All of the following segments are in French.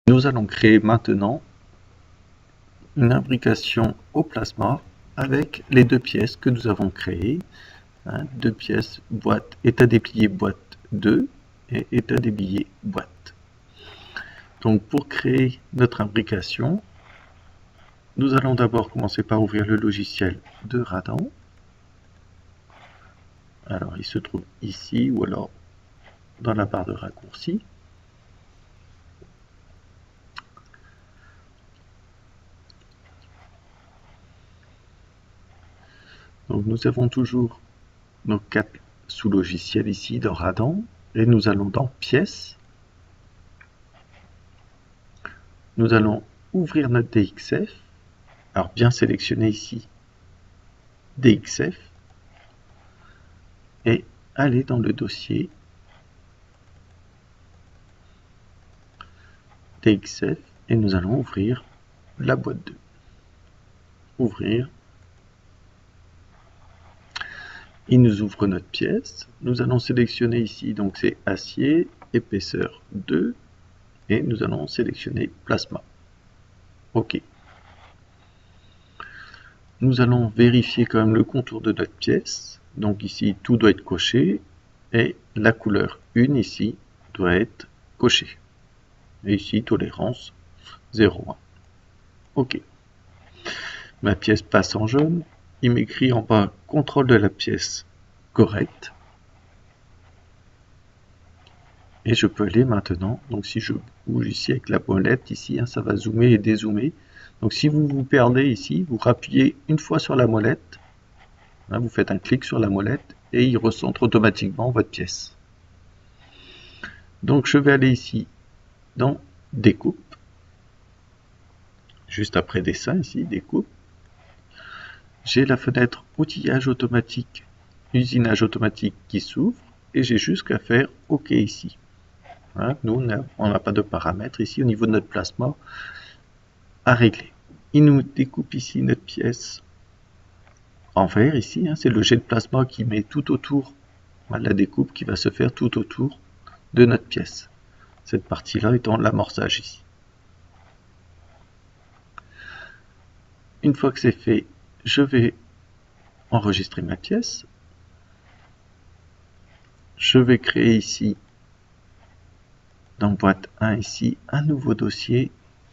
Nous allons créer maintenant une imbrication au plasma avec les deux pièces que nous avons créées. Deux pièces, boîte, état déplié boîte 2 et état déplié boîte. Donc pour créer notre imbrication, nous allons d'abord commencer par ouvrir le logiciel de Radan. Alors il se trouve ici ou alors dans la barre de raccourci. Donc nous avons toujours nos 4 sous-logiciels ici dans Radan et nous allons dans pièces. Nous allons ouvrir notre DXF. Alors bien sélectionner ici DXF et aller dans le dossier DXF et nous allons ouvrir la boîte 2. Ouvrir. Il nous ouvre notre pièce. Nous allons sélectionner ici, donc c'est acier, épaisseur 2 et nous allons sélectionner plasma. OK. Nous allons vérifier quand même le contour de notre pièce. Donc ici, tout doit être coché et la couleur 1 ici doit être cochée. Et ici, tolérance 0,1. OK. Ma pièce passe en jaune. Il m'écrit en bas contrôle de la pièce correcte. Et je peux aller maintenant, donc si je bouge ici avec la molette, ici, ça va zoomer et dézoomer. Donc si vous vous perdez ici, vous rappuyez une fois sur la molette, vous faites un clic sur la molette et il recentre automatiquement votre pièce. Donc je vais aller ici dans découpe, juste après dessin ici, découpe. J'ai la fenêtre outillage automatique, usinage automatique qui s'ouvre et j'ai juste qu'à faire OK ici. Nous, on n'a pas de paramètres ici au niveau de notre plasma à régler. Il nous découpe ici notre pièce en vert ici, c'est le jet de plasma qui met tout autour, la découpe qui va se faire tout autour de notre pièce. Cette partie-là étant l'amorçage ici. Une fois que c'est fait, je vais enregistrer ma pièce. Je vais créer ici, dans boîte 1 ici, un nouveau dossier,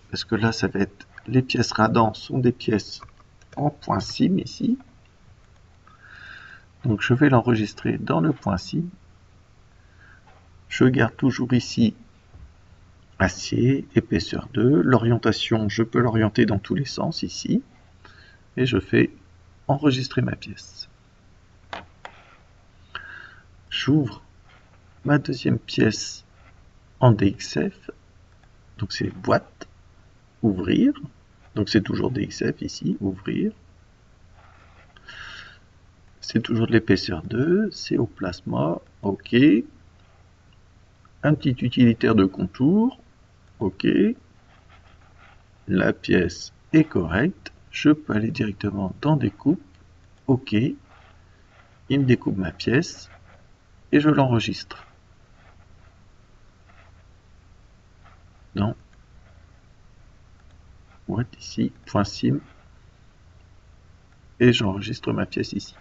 parce que là, ça va être, les pièces Radan sont des pièces en .sim ici. Donc je vais l'enregistrer dans le .sim. Je garde toujours ici acier, épaisseur 2. L'orientation, je peux l'orienter dans tous les sens ici. Et je fais enregistrer ma pièce. J'ouvre ma deuxième pièce en DXF. Donc c'est boîte, ouvrir. Donc c'est toujours DXF ici, ouvrir. C'est toujours de l'épaisseur 2, c'est au plasma, OK. Un petit utilitaire de contour, OK. La pièce est correcte. Je peux aller directement dans découpe, OK. Il me découpe ma pièce et je l'enregistre. Dans boîte ici, .sim. Et j'enregistre ma pièce ici.